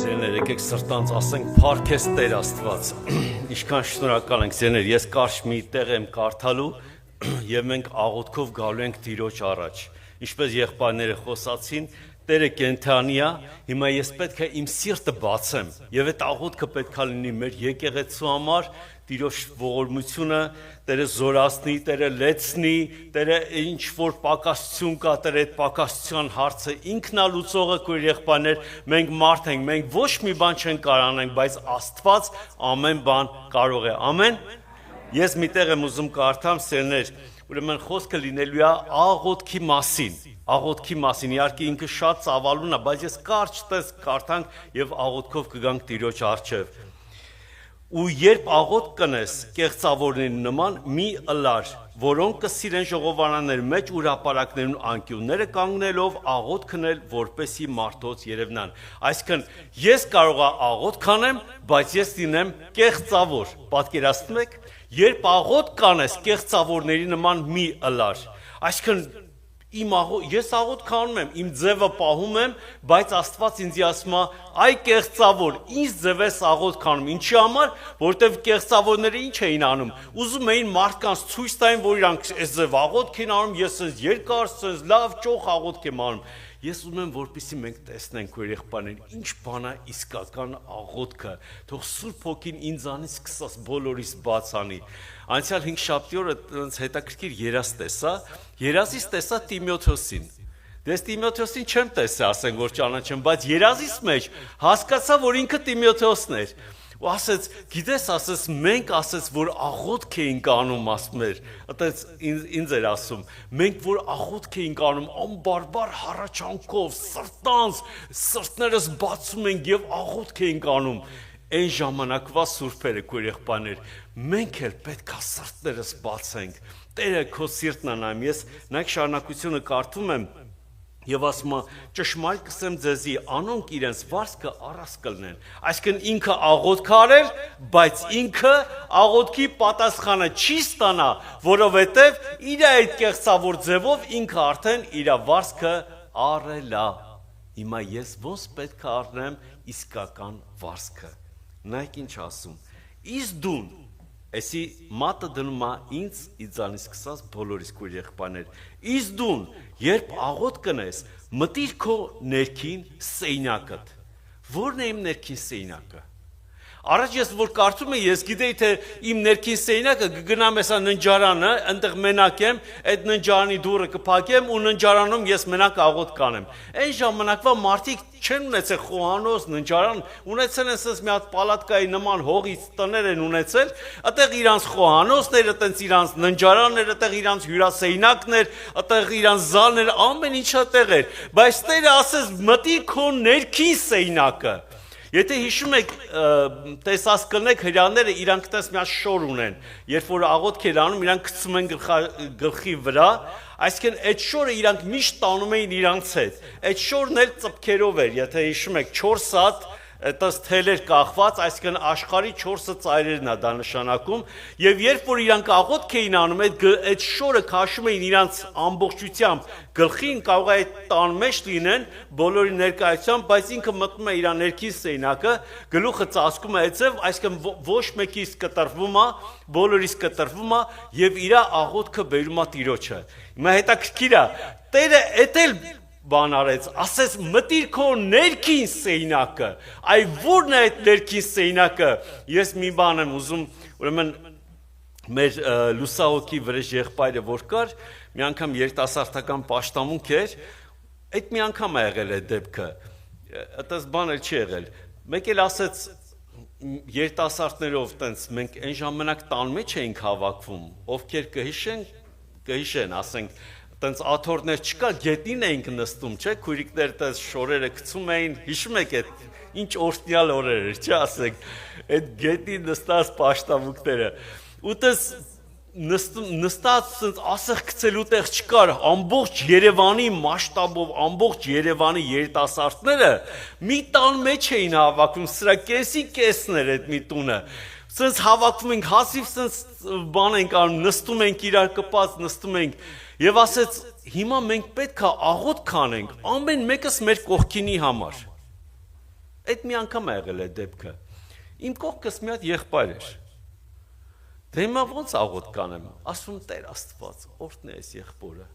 Ձերներ, եկեք սրտանց ասենք փառքես Տեր Աստված։ Ինչքան շնորհակալ ենք ձերներ, ես կարճ մի տեղ եմ կարդալու եւ մենք աղոթքով գալու ենք Տիրոջ առաջ։ Ինչպես եղբայրները խոսացին, Տերը կենթանի է, հիմա ես պետք է իմ սիրտը բացեմ եւ այդ աղոթքը պետք է լինի մեր եկեղեցու համար, Տիրոջ ողորմությունը, Տերը զորացնի, Տերը լեցնի, Տերը ինչ որ պակասություն կա, Տերը այդ պակասության հարցը ինքն է լուծողը, քույր եղբայրներ, մենք մարդ ենք, մենք ոչ մի բան չենք կարող անենք, բայց Աստված ամեն բան կարող է։ Ամեն։ Ես միտեղ եմ ուզում կարդամ, սերներ, ուրեմն խոսքը լինելու է աղոթքի մասին, իհարկե ինքը շատ ծավալուն է, բայց ես կարճ տես կարդանք եւ աղոթքով կգանք Տիրոջ առջև։ Ու երբ աղոթք կնես կեղծավորների նման մի ըլար, որոնք կսիրեն ժողովարաններ մեջ ու հրապարակներուն անկյունները կանգնելով աղոթք քնել, որպեսի մարդոց երևնան։ Այսինքն ես կարող եմ աղոթք անեմ, բայց ես լինեմ կեղծավոր։ Պատկերացնում եք, երբ աղոթք կանես կեղծավորների նման մի ըլար, այսինքն ես աղոթք անում եմ, իմ ձևը պահում եմ, բայց Աստված ինձ ասում է, այ կեղծավոր, ինչ ձև ես աղոթք անում, ինչի համար, որտեվ կեղծավորները ինչ էին անում, ուզում էին մարդկանց ցույց տային, որ իրանք այս ձև աղոթք են անում, ես այս երկար, այս լավ ճոխ աղոթք եմ անում։ Ես ուզում եմ, որպեսզի մենք տեսնենք, որ եղբայրներ, ինչ բան է իսկական աղոթքը, թող Սուրբ Հոգին ինձանից սկսած բոլորիս բաց անի։ Անցյալ 5 շաբթի օրը հետաքրքիր երազ տեսա, երազից տեսա Տիմոթեոսին։ Դες Տիմոթեոսին չեմ տեսա, ասենք որ ճանաչեմ, բայց երազից մեջ հասկացա, որ ինքը Տիմոթեոսն էր։ Ու ասեց, գիտես, ասեց, մենք ասեց, որ աղոթք էինք անում, ասում էր, այդպես ինձ էր ասում, մենք որ աղոթք էինք անում, անբարբար հառաչանքով, սրտանց, սրտներս բացում ենք եւ աղոթք էինք անում։ Այն ժամանակվա սուրբերը, քույր եղբայրներ, մենք էլ պետք է սրտներս բացենք։ Տերը քո սիրտն անայմ, ես նայեք շարունակությունը կարդում եմ եւ ասում է ճշմարիտ կսեմ ձեզի անոնք իրենց վարձքը առած կլնեն այսինքն ինքը աղոթք արել բայց ինքը աղոթքի պատասխանը չի ստանա որովհետեւ իր այդ կեղծավոր ձևով ինքը արդեն իր վարձքը առել է հիմա ես ոնց պետք է առնեմ իսկական վարձքը նայեք ինչ ասում իսկ դուն Էսի մատը դնում է ինձ իձանից սկսած բոլորիս քույր եղբայրներ իսկ դուն երբ աղոթք կնես մտիր քո ներքին սեյնակդ որն է իմ ներքին սեյնակը Առաջ ես որ կարծում եմ ես գիտեի թե իմ ներքին սեյնակը կգնամ հեսա ննջարանը այնտեղ մենակ եմ այդ ննջարանի դուռը կփակեմ ու ննջարանում ես մենակ աղոթք կանեմ Այն ժամանակվա մարդիկ չեն ունեցել խոհանոց ննջարան ունեցել են ասես մի հատ պալատկայի նման հողից տներ են ունեցել այդտեղ իրանց խոհանոցները այդտեղ իրանց ննջարաններ այդտեղ իրանց հյուրասեյնակներ այդտեղ իրանց զալներ ամեն ինչը այդտեղ էր բայց Տերը ասես մտի քո ներքին սեյնակը Եթե հիշում եք տեսած կնեք հրաները իրանք տես մի հատ շոր ունեն երբ որ աղոթք են անում իրանք գցում են գլխի վրա այսինքն այդ շորը իրանք միշտ տանում էին իրանց հետ այդ շորն էլ ծպքերով էր եթե հիշում եք 4 հատ Այդպես թելեր կախված, այսինքն աշխարհի 4 ծայրերն է դա նշանակում, եւ երբ որ իրանք աղոթք էին անում, այդ շորը քաշում էին իրանց ամբողջությամբ գլխին կարող է այդ տան մեջ լինեն բոլորի ներկայությամբ, բայց ինքը մտնում է իր ներքին սեյնակը, գլուխը ծածկում է այդպես, այսինքն ոչ մեկից կտրվում է, բոլորից կտրվում է եւ իր աղոթքը բերում է Տիրոջը։ Հիմա հետաքրքիր է, Տերը էտել բան արեց, ասեց մտիր քո ներքին սեյնակը, այ որն է այդ ներքին սեյնակը, ես մի բան եմ ուզում, ուրեմն մեր լուսահոգի վրեժ եղբայրը որ կար, մի անգամ երիտասարդական պաշտամունք էր, այդ մի անգամ է եղել այդ դեպքը, այդպես բան էլ չի եղել, մեկ էլ ասեց երիտասարդներով տենց մենք այն ժամանակ տան մեջ էինք հավաքվում, ովքեր կհիշեն, ասենք Տենց աթոռներ չկա, գետնին էինք նստում, չէ, քույրիկներ տես շորերը գցում էին, հիշում եք այդ ինչ օրհնյալ օրեր էր, չէ, ասենք, այդ գետնին նստած պաշտամունքները։ Ու տես նստած տենց ասեղ գցելու տեղ չկար, ամբողջ Երևանի մասշտաբով, ամբողջ Երևանի երիտասարդները մի տան մեջ էին հավաքվում, սրա կեսի կեսն էր այդ մի տունը։ Սենց հավաքվում ենք, հազիվ սենց բան ենք անում, նստում ենք իրար կպած, նստում ենք Եվ ասեց, հիմա մենք պետք է աղոթք անենք, ամեն մեկս մեր կողքինի համար։ Այդ մի անգամ ա եղել է դեպքը։ Իմ կողքս մի հատ եղբայր էր։ Դե հիմա ոնց աղոթք կանեմ, ասում Տեր Աստված, օրհն է այս եղբորը։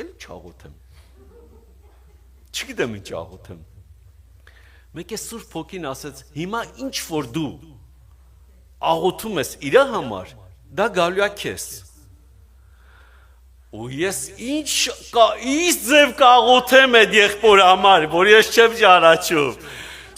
Էլ չաղոթեմ։ Չգիտեմ ինչ աղոթեմ։ Մեկ է Սուրբ Հոգին ասեց, հիմա ինչ որ դու աղոթում ես իր համար, դա գալու է քեզ։ Ու ես ինչ ձև կաղոթեմ այդ եղբոր համար, որ ես չեմ ճանաչում։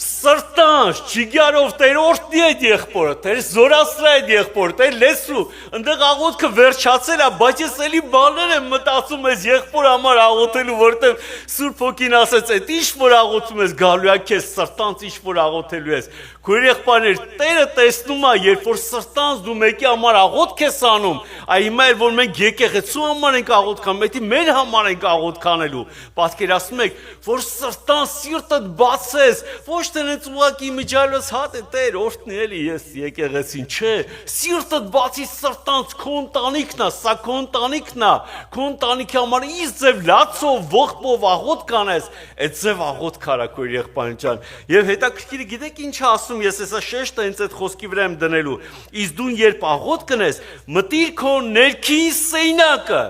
Սրտանց, չիգարով Տեր օրհնի այդ եղբորը, Տեր զորացրա այդ եղբորը, Տեր լեսու, ընդեղ աղոթքը վերջացել է, բայց ես էլի բաներ եմ մտածում այս եղբոր համար աղոթելու, որտեղ Սուրբ Հոգին ասեց, այդ ինչ որ աղոթում ես գալու է քեզ սրտանց ինչ որ աղոթելու ես։ Քույր եղբայրներ, Տերը տեսնում է, երբ որ սրտանց դու մեկի համար աղոթք ես անում, այ հիմա էլ որ մենք եկեղեցու համար ենք աղոթք անում, դա մեր համար ենք աղոթք անելու։ Պատկերացնում եք, որ սրտանց սիրտդ բացես, ոչ թե հենց ուղղակի միջալոց հատ է Տեր օրհնի էլի ես եկեղեցին, չէ, սիրտդ բացի սրտանց քո ընտանիքն է, սա քո ընտանիքն է, քո ընտանիքի համար ինչ ձև լացով, ողբով աղոթք անես, այդ ձև աղոթք արա քույր եղբայր ջան։ Եվ հետաքրքիր գիտեք ինչ ասում, ես հեսա շեշտը հենց այդ խոսքի վրա եմ դնելու։ Իսկ դու երբ աղոթք կնես, մտիր քո ներքին սեյնակը։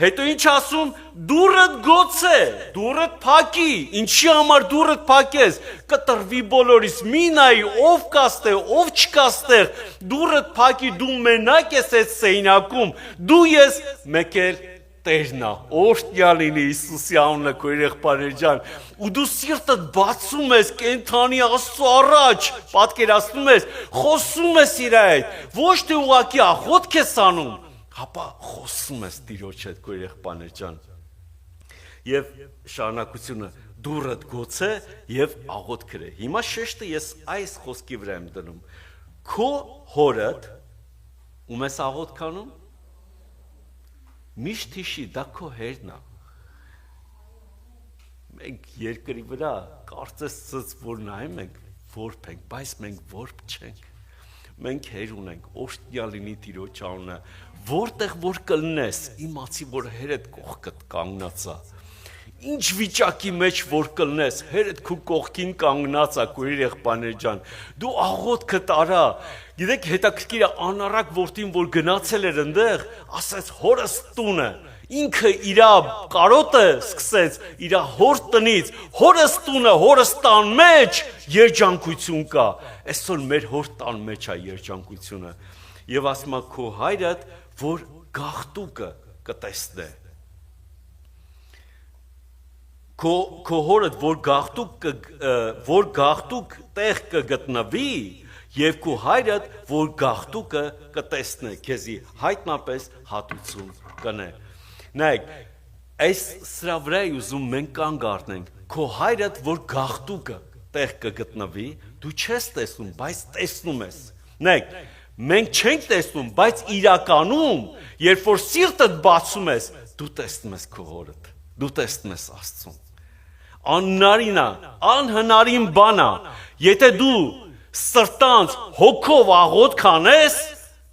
Հետո ինչ ասում, դուրդ գոցե, դուրդ փակի, ինչի համար դուրդ փակես, կտրվի բոլորիս, մի նայի, ով կաստեղ, ով չկաստեղ, դուրդ փակի, դու մենակ ես այդ սեյնակում, դու ես մեկ էլ Տերն է, օրհնյալ լինի Հիսուսի անունը քույր եղբայրներ ջան, ու դու սիրտդ բացում ես կենդանի Աստծո առաջ, պատկերացնում ես, խոսում ես իր հետ, ոչ թե ուղղակի աղոթք ես անում, հապա խոսում ես Տիրոջ հետ քույր եղբայրներ ջան։ Եվ շարունակությունը դուրդ գոցե եւ աղոթք գրե։ Հիմա շեշտը ես այս խոսքի վրա եմ դնում։ Քո հորդ ում ես աղոթք անում, միշտ հիշի, դա քո հերն է։ Մենք երկրի վրա կարծես որ նայում ենք որբ ենք, բայց մենք որբ չենք։ Մենք հեր ունենք, օրհնյալ լինի Տիրոջ անունը, որտեղ որ կլնես, իմացի որ հերդ կողքդ կանգնած է։ Ինչ վիճակի մեջ որ կլնես, հերդ քո կողքին կանգնած է քույր եղբայրներ ջան։ Դու աղոթքդ արա։ Գիտեք հետաքրքիր է անառակ որդին որ գնացել էր այնտեղ, ասաց հորս տունը, ինքը իր կարոտը սկսեց իր հոր տնից, հորս տունը, հորս տան մեջ երջանկություն կա։ Այսօր մեր հոր տան մեջ է երջանկությունը։ Եվ ասում է քո հայրդ, որ գաղտուկը կտեսնե։ Քո հորդ որ գաղտուկ տեղ կգտնվի, եւ քո հայրդ որ գաղտուկը կտեսնե, քեզի հայտնապես հատուցում կնե։ Նայեք, այս սրա վրա ուզում մենք կանգ առնենք, քո հայրդ որ գաղտուկը տեղ կգտնվի, դու չես տեսնում, բայց տեսնում ես։ Նայեք, մենք չենք տեսնում, բայց իրականում, երբ որ սիրտդ բացում ես, դու տեսնում ես քո հորդ, դու տեսնում ես Աստծուն։ Անհնարին է, անհնարին բան է, եթե դու սրտանց հոգով աղոթք անես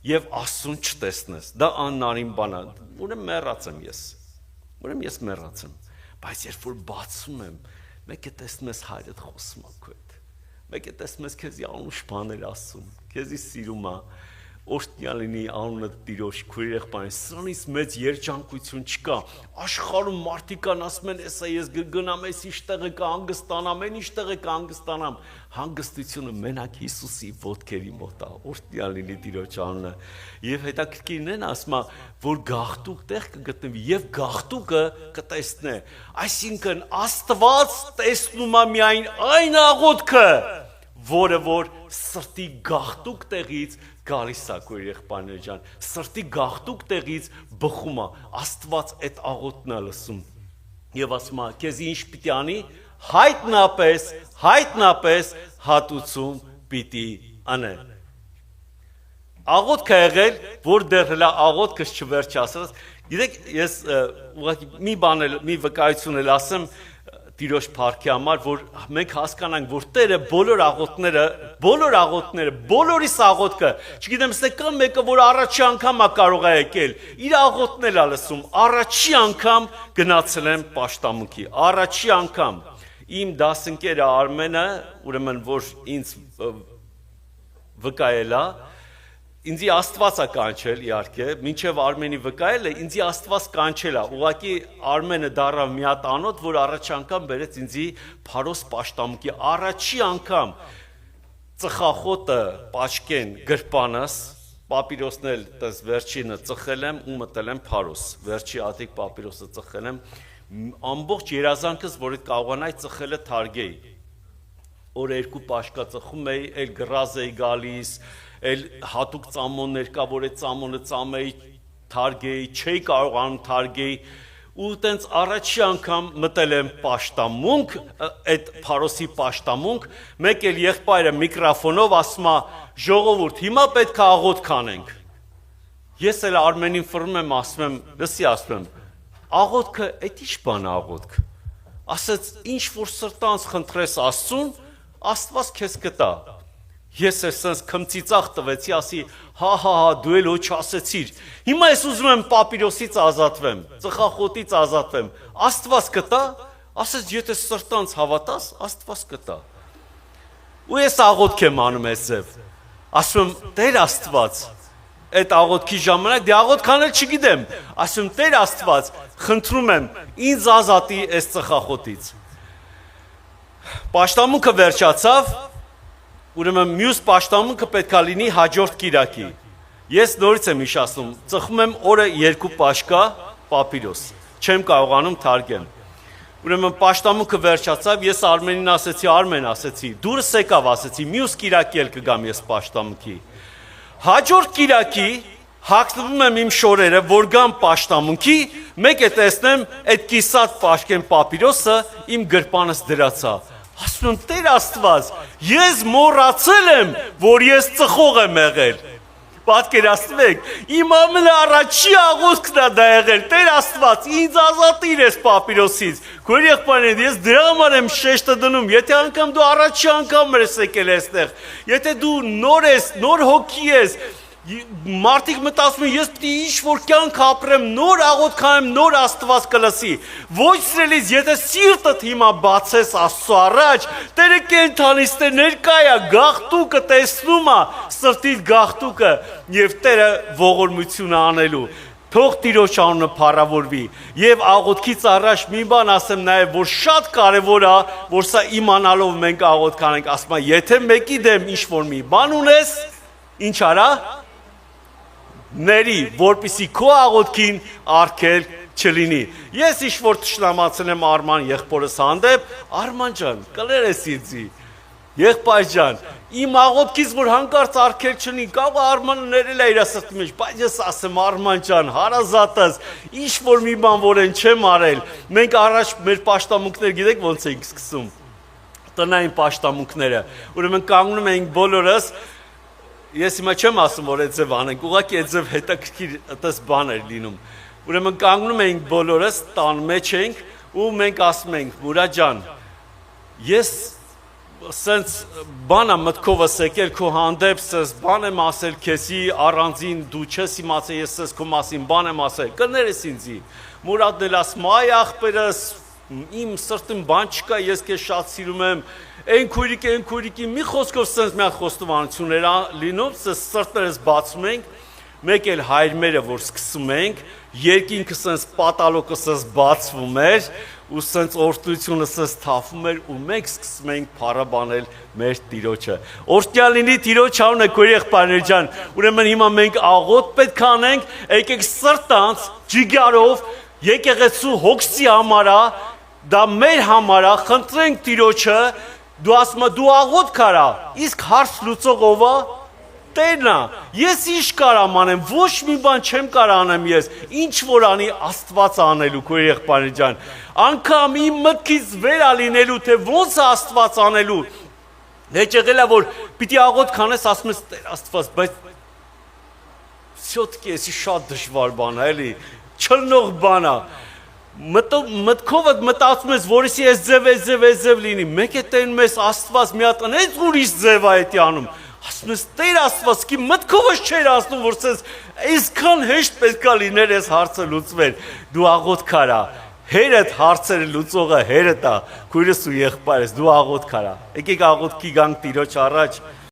եւ Աստծուն չտեսնես, դա անհնարին բան է, ուրեմն մեռած եմ ես, բայց երբ որ բացում եմ, մեկ է տեսնում ես հայրդ խոսում է քո հետ, մեկ է տեսնում ես քեզի անուշ բաներ ասում, քեզի սիրում է, օրհնյալ լինի անունը Տիրոջ քույր եղբայրներ, սրանից մեծ երջանկություն չկա։ Աշխարհում մարդիկ կան ասում են, «Էսա ես գնամ, այս ինչ տեղը կհանգստանամ, այն ինչ տեղը կհանգստանամ»։ Հանգստությունը մենակ Հիսուսի ոտքերի մոտ է, օրհնյալ լինի Տիրոջ անունը։ Եվ հետաքրքիրն են ասում է, որ գաղտուկ տեղ կգտնվի եւ գաղտուկը կտեսնե։ Այսինքն Աստված տեսնում է միայն այն աղոթքը, որը որ սրտի գաղտուկ տեղից գալիս է քույր եղբայրներ ջան, սրտի գաղտուկ տեղից բխում է, Աստված այդ աղոթքն է լսում։ Եվ ասում է, քեզ ինչ պիտի անի, հայտնապես հատուցում պիտի անե։ Աղոթք է եղել, որ դեռ հլա աղոթքս չվերջացրած։ Գիտեք, ես ուղղակի մի վկայություն էլ ասեմ Տիրոջ փառքի համար, որ մենք հասկանանք, որ Տերը բոլոր աղոթքները, բոլորիս աղոթքը, չգիտեմ, ստե կա մեկը, որ առաջի անգամ է կարող է եկել, իր աղոթքն էլ է լսում, առաջի անգամ գնացել եմ պաշտամունքի, առաջի անգամ, իմ դասընկերը Արմենը, ուրեմն որ ինձ վկայելա, ինձի Աստվածա կանչել իհարկե, մինչև Արմենի վկայելը, ինձի Աստված կանչելա, ուղղակի Արմենը դառավ մի հատ անոթ, որ առաջ անգամ բերեց ինձի Փարոս Պաշտամունքի, առաջի անգամ ծխախոտը պաչկեն գրպանս, պապիրոսն էլ տես վերջինը ծխել եմ ու մտել եմ Փարոս, վերջի ատիկ պապիրոսը ծխել եմ, ամբողջ երազանքս, որ այդ կարողանայի ծխելը թարգեի, օր երկու պաշկա ծխում էի, էլ գրազ էի գալիս, էլ հատուկ ծամոններ կա, որ այդ ծամոնը ծամեի թարգեի, չէի կարողանում թարգեի, ու տենց առաջի անգամ մտել եմ պաշտամունք, այդ Փարոսի պաշտամունք, մեկ էլ եղբայրը միկրոֆոնով ասում է, ժողովուրդ, հիմա պետք է աղոթք անենք։ Ես էլ Արմենին ֆռում եմ, ասում եմ, լսի ասում եմ, աղոթքը, այդ ի՞նչ բան է աղոթք։ Ասեց, ինչ որ սրտանց խնդրես Աստծուն, Աստված քեզ կտա։ Ես էլ սենց քմծիծաղ տվեցի, ասի, հա, դու էլ ոչ ասեցիր։ Հիմա ես ուզում եմ պապիրոսից ազատվեմ, ծխախոտից ազատվեմ։ Աստված կտա, ասեց, եթե սրտանց հավատաս, Աստված կտա։ Ու ես աղոթք եմ անում այս ձև։ Ասում եմ, Տեր Աստված, այդ աղոթքի ժամանակ դե աղոթք անել չգիտեմ։ Ասում եմ, Տեր Աստված, խնդրում եմ, ինձ ազատի այս ծխախոտից։ Պաշտամունքը վերջացավ, ուրեմն մյուս պաշտամունքը պետք է լինի հաջորդ կիրակի։ Ես նորից եմ հիշացնում, ծխում եմ օրը 2 պաշկա պապիրոս, չեմ կարողանում թարգեմ։ Ուրեմն պաշտամունքը վերջացավ, ես Արմենին ասեցի, Արմեն ասեցի, դուրս եկավ ասեցի, մյուս կիրակի էլ կգամ ես պաշտամունքի։ Հաջորդ կիրակի հագնվում եմ իմ շորերը, որ գամ պաշտամունքի, մեկ է տեսնեմ այդ կիսատ պաշկեն պապիրոսը իմ գրպանս դրացա։ Ասում եմ, Տեր Աստված, ես մոռացել եմ, որ ես ծխող եմ եղել։ Պատկերացնեք, իմ ամենաառաջի աղոթքն է դա եղել, Տեր Աստված, ինձ ազատիր այս պապիրոսից։ Քույր եղբայրներ, ես դրա համար եմ շեշտը դնում, եթե անգամ դու առաջի անգամ ես եկել այստեղ, եթե դու նոր ես, նոր հոգի ես, մարդիկ մտածում են, ես պիտի ինչ-որ կյանք ապրեմ, նոր աղոթք անեմ, նոր Աստված կլսի։ Ոչ սիրելիս, եթե սիրտդ հիմա բացես Աստծո առաջ, Տերը կենդանից է, ներկա է, գաղթուկը տեսնում է, սրտիդ գաղթուկը, եւ Տերը ողորմություն անելու։ Թող Տիրոջ անունը փառավորվի եւ աղոթքից առաջ մի բան ասեմ նաեւ, որ շատ կարեւոր է, որ սա իմանալով մենք աղոթք անենք, ասում եմ, եթե մեկի դեմ ինչ-որ մի բան ունես, ինչ արա ների, որպիսի քո աղոթքին արգել չլինի։ Ես ինչ-որ թշնամացել եմ Արման եղբորս հանդեպ, Արման ջան, կներես ինձի, եղբայր ջան, իմ աղոթքից որ հանկարծ արգել չլինի, կարող Արմանը ներել է իր սրտի մեջ, բայց ես ասեմ Արման ջան, հարազատս, ինչ-որ մի բան որ են չեմ արել, մենք առաջ մեր պաշտամունքներ գիտեք ոնց ենք սկսում, տնային պաշտամունքները, ուրեմն կանգնում ենք բոլորս. Ես հիմա չեմ ասում, որ այդ ձև անենք, ուղղակի այդ ձև հետաքրքիր այդպես բան էր լինում։ Ուրեմն կանգնում ենք բոլորս, տան մեջ ենք ու մենք ասում ենք, Մուրա ջան, ես սենց բան եմ մտքովս եկել քո հանդեպ, սենց բան եմ ասել քեզի առանձին, դու չես իմացել, ես սենց քո մասին բան եմ ասել, կներես ինձի։ Մուրադն էլ ասում, այ աղբերս, իմ սրտին բան չկա, ես քեզ շատ սիրում եմ, այն քույրիկի, մի խոսքով սենց մի հատ խոստովանություններ լինում, սենց սրտներս բացում ենք, մեկ էլ հայրմերը, որ սկսում ենք, երկինքը սենց պատալոկը սենց բացվում էր, ու սենց օրհնությունը սենց թափվում էր, ու մենք սկսում ենք փառաբանել մեր Տիրոջը։ Օրհնյալ լինի Տիրոջ անունը, քույր եղբայրներ ջան, ուրեմն հիմա մենք աղոթք պետք է անենք, եկեք սրտանց, ջիգարով, եկեղեցու հոգսի համար է, դա մեր համար է, խնդրենք Տիրոջը, դու ասում ես դու աղոթք արա, իսկ հարց լուծող ով է? Տերն է, ես ինչ կարամ անեմ, ոչ մի բան չեմ կարող անեմ ես, ինչ որ անի Աստված անելու, քույր եղբայրներ ջան, անգամ իմ մտքից վեր է լինելու, թե ոնց է Աստված անելու։ Հետ եղել է, որ պիտի աղոթք անես, ասում ես Տեր Աստված, բայց всё-таки էսի շատ դժվար բան է, էլի, չլնող բան է։ Մտքովդ մտածում ես, որիսի այս ձև լինի, մեկ է տենում ես Աստված մի հատ այնց ուրիշ ձև է էտի անում, ասում ես Տեր Աստված, կի մտքովս չէր ասում, որ սենց այսքան հեշտ պետք է լիներ այս հարցը լուծվեր, դու աղոթք արա, Հերդ հարցերը լուծողը հերդ է, քույրս ու եղբայրս, դու աղոթք արա։ Եկեք աղոթքի գանք Տիրոջ առաջ։